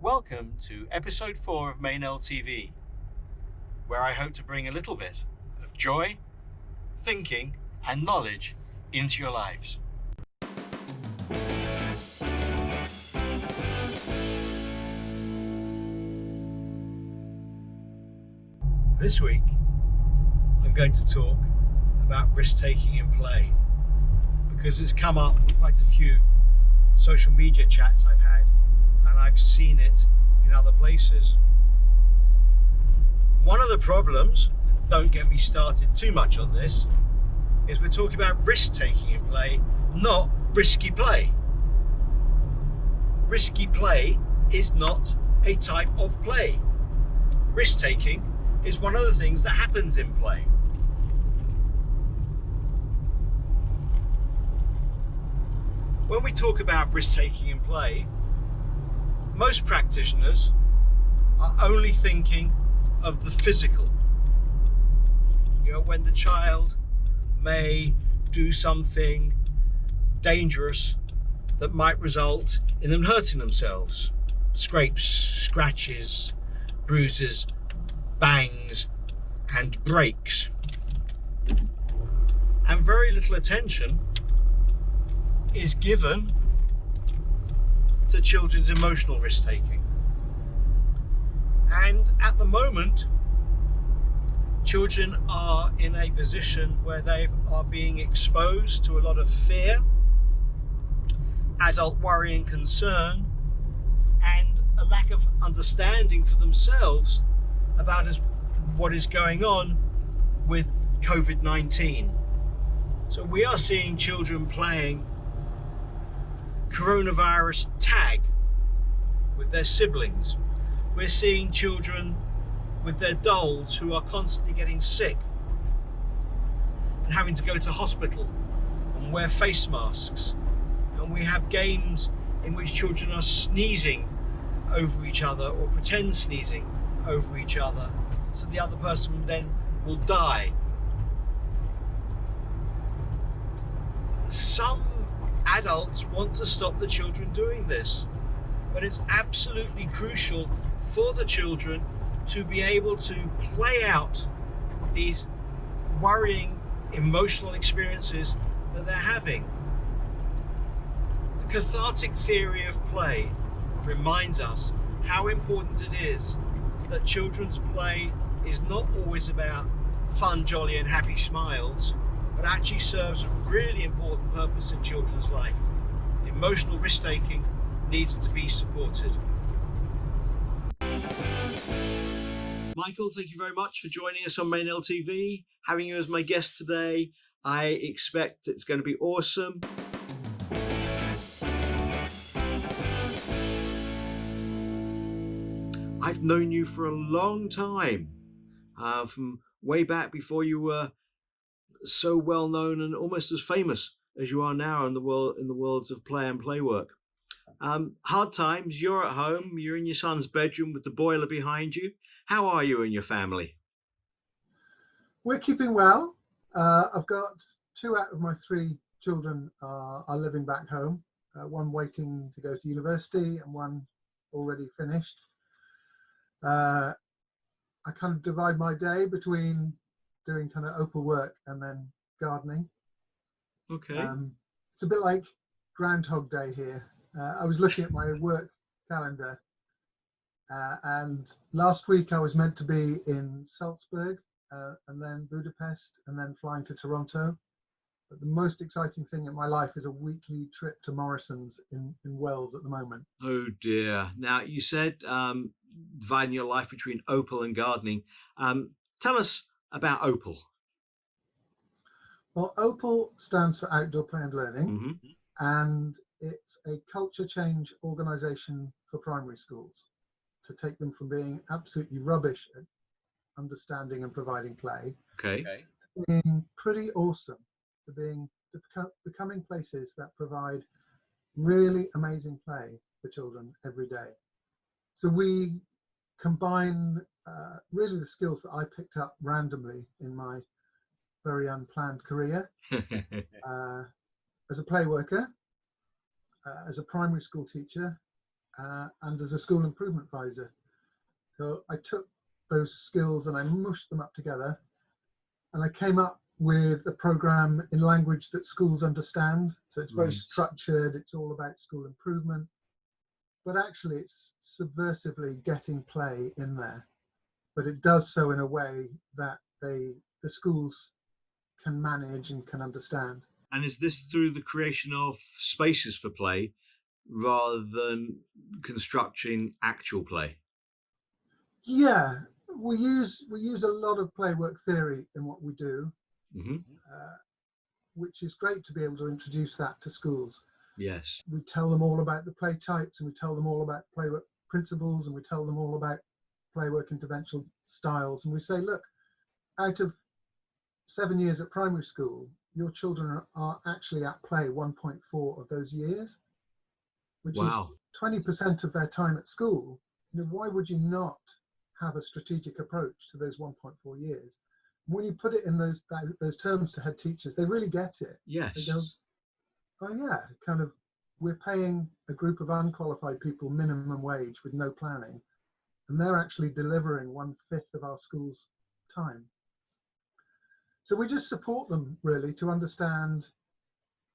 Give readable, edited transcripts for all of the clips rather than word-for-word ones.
Welcome to episode 4 of MeynellTV, where I hope to bring a little bit of joy, thinking and knowledge into your lives. This week I'm going to talk about risk-taking in play, because it's come up in quite a few social media chats I've had, and I've seen it in other places. One of the problems, don't get me started too much on this, is we're talking about risk-taking in play, not risky play. Risky play is not a type of play. Risk-taking is one of the things that happens in play. When we talk about risk-taking in play, most practitioners are only thinking of the physical. You know, when the child may do something dangerous that might result in them hurting themselves. Scrapes, scratches, bruises, bangs and breaks. And very little attention is given to children's emotional risk-taking. And at the moment, children are in a position where they are being exposed to a lot of fear, adult worry and concern, and a lack of understanding for themselves about what is going on with COVID-19. So we are seeing children playing coronavirus tag with their siblings. We're seeing children with their dolls who are constantly getting sick and having to go to hospital and wear face masks. And we have games in which children are sneezing over each other or pretend sneezing over each other, so the other person then will die. Some adults want to stop the children doing this, but it's absolutely crucial for the children to be able to play out these worrying emotional experiences that they're having. The cathartic theory of play reminds us how important it is that children's play is not always about fun, jolly and happy smiles, but actually serves a really important purpose in children's life. Emotional risk-taking needs to be supported. Michael, thank you very much for joining us on MeynellTV, having you as my guest today. I expect it's going to be awesome. I've known you for a long time, from way back before you were so well known and almost as famous as you are now in the worlds of play and playwork. Hard times, you're at home, you're in your son's bedroom with the boiler behind you. How are you and your family? We're keeping well. I've got 2 out of my 3 children are living back home, one waiting to go to university and one already finished. I kind of divide my day between doing kind of OPAL work and then gardening. Okay. It's a bit like Groundhog Day here. I was looking at my work calendar, and last week I was meant to be in Salzburg and then Budapest and then flying to Toronto. But the most exciting thing in my life is a weekly trip to Morrison's in Wales at the moment. Oh dear. Now, you said dividing your life between OPAL and gardening. Tell us about OPAL. Well, OPAL stands for Outdoor Play and Learning, Mm-hmm. and it's a culture change organisation for primary schools to take them from being absolutely rubbish at understanding and providing play, Okay. to being pretty awesome, to becoming places that provide really amazing play for children every day. So we combine really the skills that I picked up randomly in my very unplanned career as a play worker, as a primary school teacher, and as a school improvement advisor. So I took those skills and I mushed them up together, and I came up with a program in language that schools understand. So it's very structured, it's all about school improvement, but actually it's subversively getting play in there. But it does so in a way that the schools can manage and can understand. And is this through the creation of spaces for play rather than constructing actual play? Yeah, we use a lot of playwork theory in what we do, which is great to be able to introduce that to schools. Yes. We tell them all about the play types, and we tell them all about playwork principles, and we tell them all about playwork interventional styles. And we say, look, out of 7 years at primary school, your children are actually at play 1.4 of those years, which is 20% of their time at school. You know, why would you not have a strategic approach to those 1.4 years? And when you put it in those terms to head teachers, they really get it. Yes. They go, oh yeah, kind of, we're paying a group of unqualified people minimum wage with no planning, and they're actually delivering 1/5 of our school's time. So we just support them really to understand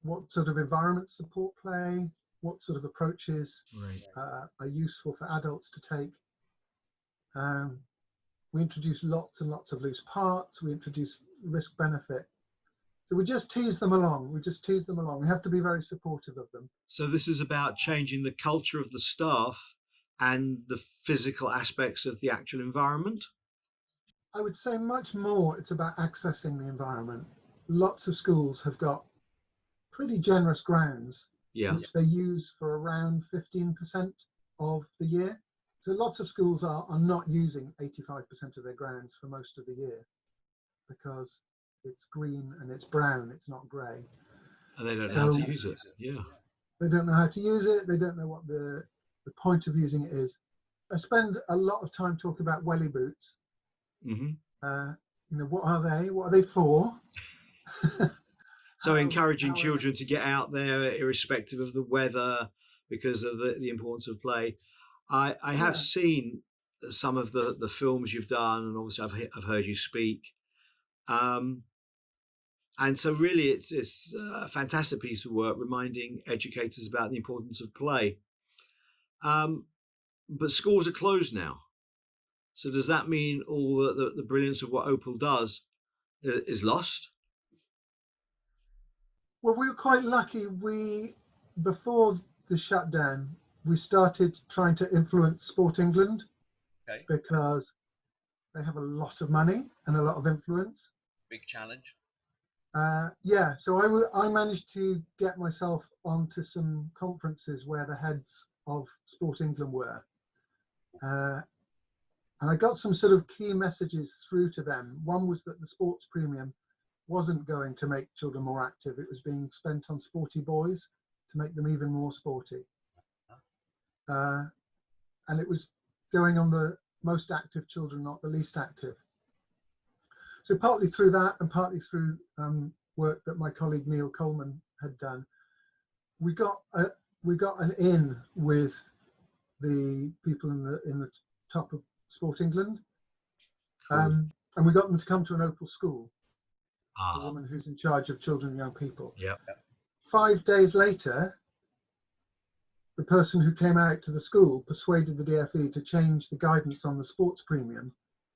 what sort of environments support play, what sort of approaches are useful for adults to take. We introduce lots and lots of loose parts. We introduce risk benefit. So we just tease them along. We have to be very supportive of them. So this is about changing the culture of the staff and the physical aspects of the actual environment? I would say much more it's about accessing the environment. Lots of schools have got pretty generous grounds, which they use for around 15% of the year. So lots of schools are not using 85% of their grounds for most of the year because it's green and it's brown, it's not grey. And they don't know how to use it. Yeah. They don't know how to use it. They don't know what the point of using it is. I spend a lot of time talking about welly boots. You know, what are they? What are they for? So encouraging children to get out there irrespective of the weather because of the importance of play. I have seen some of the films you've done, and obviously I've heard you speak. And so really it's a fantastic piece of work reminding educators about the importance of play. But schools are closed now. So does that mean all the brilliance of what OPAL does is lost? Well, we were quite lucky. Before the shutdown, we started trying to influence Sport England because they have a lot of money and a lot of influence. Big challenge. Yeah, so I managed to get myself onto some conferences where the heads of Sport England were. And I got some sort of key messages through to them. One was that the sports premium wasn't going to make children more active. It was being spent on sporty boys to make them even more sporty. And it was going on the most active children, not the least active. So partly through that and partly through work that my colleague Neil Coleman had done, we got an in with the people in the top of Sport England, and we got them to come to an OPAL school. The woman who's in charge of children and young people. 5 days later, the person who came out to the school persuaded the DFE to change the guidance on the sports premium.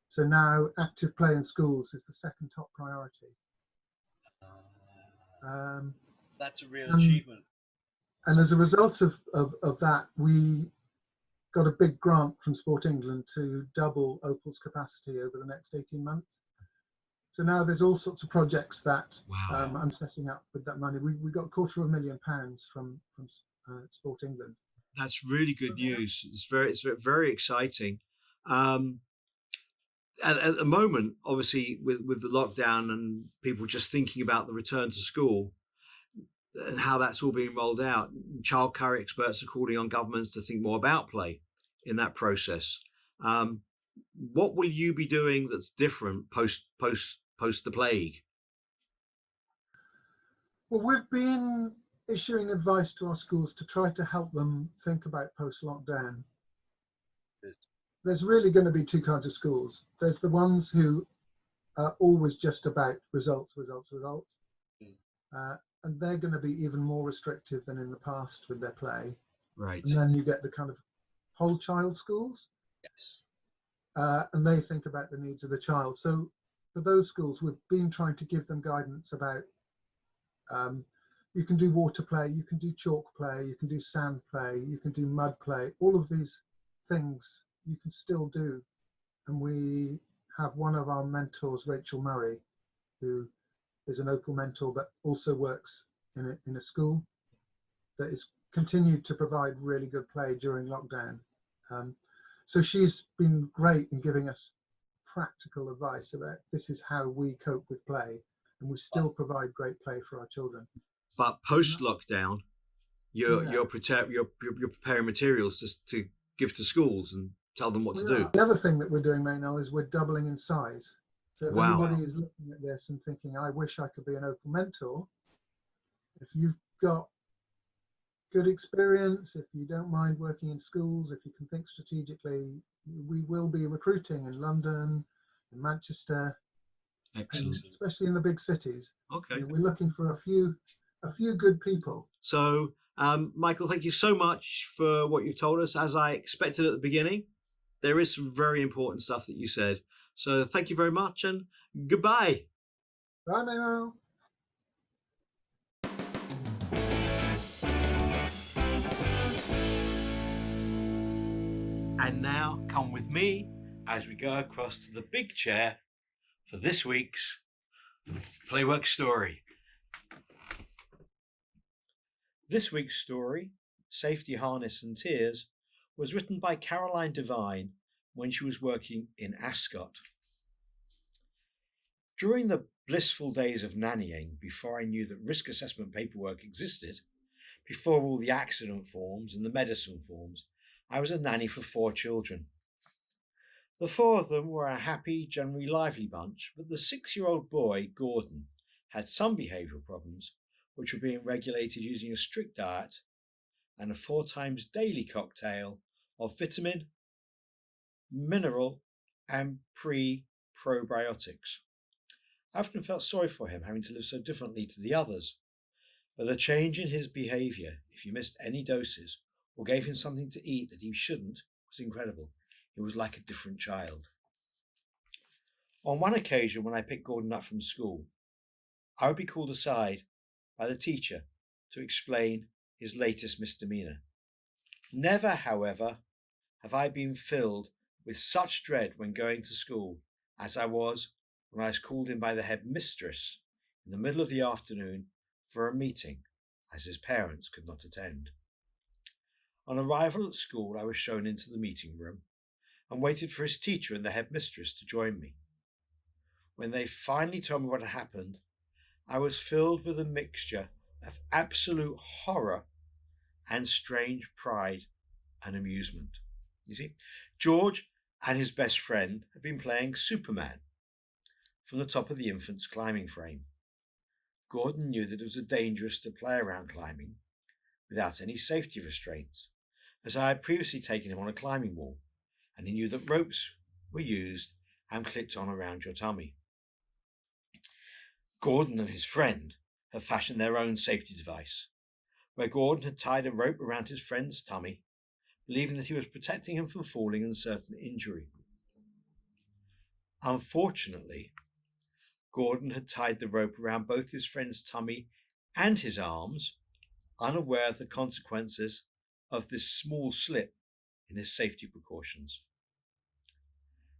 So now active play in schools is the second top priority. That's a real achievement. And as a result of that, we got a big grant from Sport England to double OPAL's capacity over the next 18 months. So now there's all sorts of projects that I'm setting up with that money. We got £250,000 from Sport England. That's really good news. It's very exciting. At the moment, obviously, with the lockdown and people just thinking about the return to school and how that's all being rolled out, childcare experts are calling on governments to think more about play in that process. What will you be doing that's different post the plague? Well, we've been issuing advice to our schools to try to help them think about post-lockdown. There's really going to be two kinds of schools. There's the ones who are always just about results, results, results. And they're going to be even more restrictive than in the past with their play. Right. And then you get the kind of whole child schools. Yes. And they think about the needs of the child. So for those schools, we've been trying to give them guidance about you can do water play, you can do chalk play, you can do sand play, you can do mud play. All of these things you can still do. And we have one of our mentors, Rachel Murray, who is an OPAL mentor, but also works in a school that is continued to provide really good play during lockdown. So she's been great in giving us practical advice about this is how we cope with play, and we still provide great play for our children. But post lockdown, you're preparing materials to give to schools and tell them what to do. The other thing that we're doing, Meynell, is we're doubling in size. So if anybody is looking at this and thinking, I wish I could be an OPAL mentor, if you've got good experience, if you don't mind working in schools, if you can think strategically, we will be recruiting in London, in Manchester, and especially in the big cities. Okay. We're looking for a few good people. So, Michael, thank you so much for what you've told us. As I expected at the beginning, there is some very important stuff that you said. So thank you very much and goodbye. Bye, Meynell. And now come with me as we go across to the big chair for this week's Playwork story. This week's story, Safety Harness and Tears, was written by Caroline Devine when she was working in Ascot. During the blissful days of nannying, before I knew that risk assessment paperwork existed, before all the accident forms and the medicine forms, I was a nanny for 4 children. The 4 of them were a happy, generally lively bunch, but the 6-year-old boy, Gordon, had some behavioural problems, which were being regulated using a strict diet and a 4 times daily cocktail of vitamin, mineral, and probiotics. I often felt sorry for him having to live so differently to the others, but the change in his behaviour, if you missed any doses or gave him something to eat that he shouldn't, was incredible. He was like a different child. On one occasion, when I picked Gordon up from school, I would be called aside by the teacher to explain his latest misdemeanour. Never, however, have I been filled with such dread when going to school as I was when I was called in by the headmistress in the middle of the afternoon for a meeting, as his parents could not attend. On arrival at school, I was shown into the meeting room and waited for his teacher and the headmistress to join me. When they finally told me what had happened, I was filled with a mixture of absolute horror and strange pride and amusement. You see, George and his best friend had been playing Superman from the top of the infant's climbing frame. Gordon knew that it was dangerous to play around climbing without any safety restraints, as I had previously taken him on a climbing wall, and he knew that ropes were used and clicked on around your tummy. Gordon and his friend had fashioned their own safety device, where Gordon had tied a rope around his friend's tummy, believing that he was protecting him from falling and certain injury. Unfortunately, Gordon had tied the rope around both his friend's tummy and his arms, unaware of the consequences of this small slip in his safety precautions.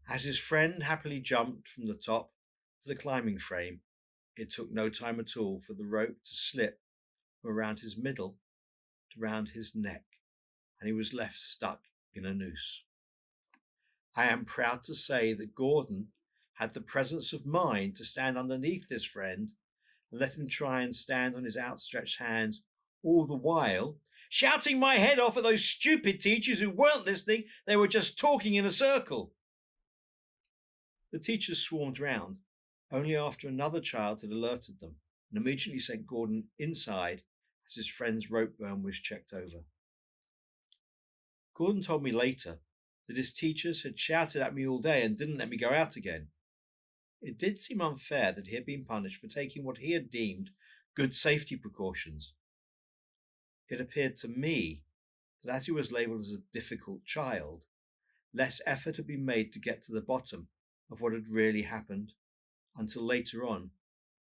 As his friend happily jumped from the top of the climbing frame, it took no time at all for the rope to slip from around his middle to around his neck, and he was left stuck in a noose. I am proud to say that Gordon had the presence of mind to stand underneath his friend and let him try and stand on his outstretched hands, all the while shouting my head off at those stupid teachers who weren't listening. They were just talking in a circle. The teachers swarmed round only after another child had alerted them and immediately sent Gordon inside as his friend's rope burn was checked over. Gordon told me later that his teachers had shouted at me all day and didn't let me go out again. It did seem unfair that he had been punished for taking what he had deemed good safety precautions. It appeared to me that as he was labelled as a difficult child, less effort had been made to get to the bottom of what had really happened until later on,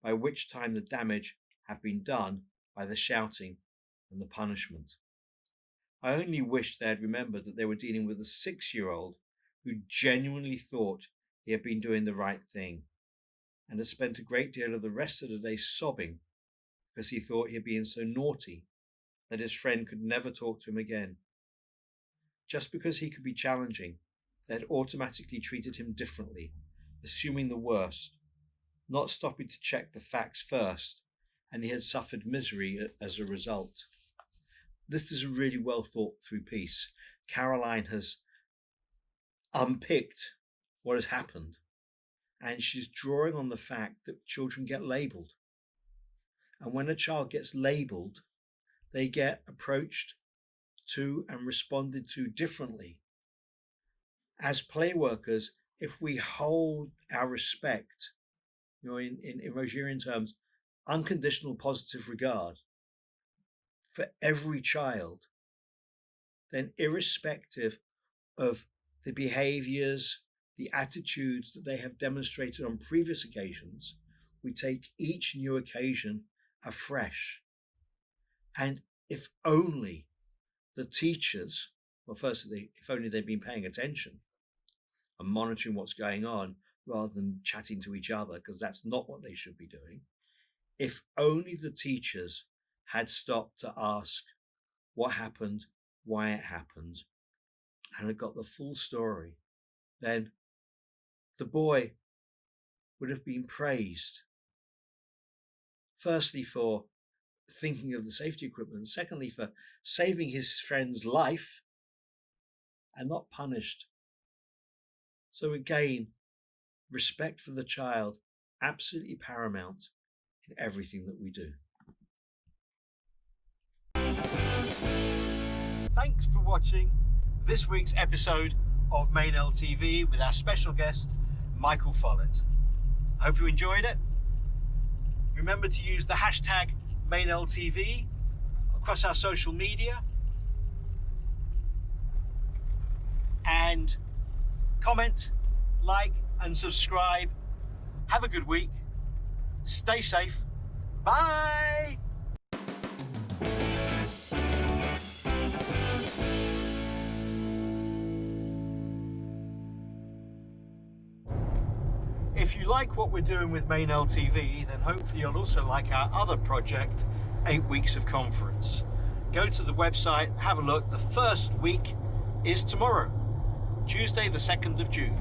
by which time the damage had been done by the shouting and the punishment. I only wished they had remembered that they were dealing with a 6-year-old who genuinely thought he had been doing the right thing and had spent a great deal of the rest of the day sobbing because he thought he had been so naughty that his friend could never talk to him again. Just because he could be challenging, they had automatically treated him differently, assuming the worst, not stopping to check the facts first, and he had suffered misery as a result. This is a really well thought through piece. Caroline has unpicked what has happened, and she's drawing on the fact that children get labelled. And when a child gets labelled, they get approached to and responded to differently. As play workers, if we hold our respect, in Rogerian terms, unconditional positive regard for every child, then irrespective of the behaviours, the attitudes that they have demonstrated on previous occasions, we take each new occasion afresh. And if only the teachers, well, firstly, if only they'd been paying attention and monitoring what's going on rather than chatting to each other, because that's not what they should be doing. If only the teachers had stopped to ask what happened, why it happened, and had got the full story, then the boy would have been praised. Firstly, for thinking of the safety equipment, and secondly, for saving his friend's life and not punished. So again, respect for the child, absolutely paramount in everything that we do. Thanks for watching this week's episode of MeynellTV with our special guest, Michael Follett. I hope you enjoyed it. Remember to use the hashtag MeynellTV across our social media and comment, like and subscribe. Have a good week. Stay safe. Bye. If you like what we're doing with MeynellTV, then hopefully you'll also like our other project, 8 Weeks of Conference. Go to the website, have a look. The first week is tomorrow, Tuesday the 2nd of June.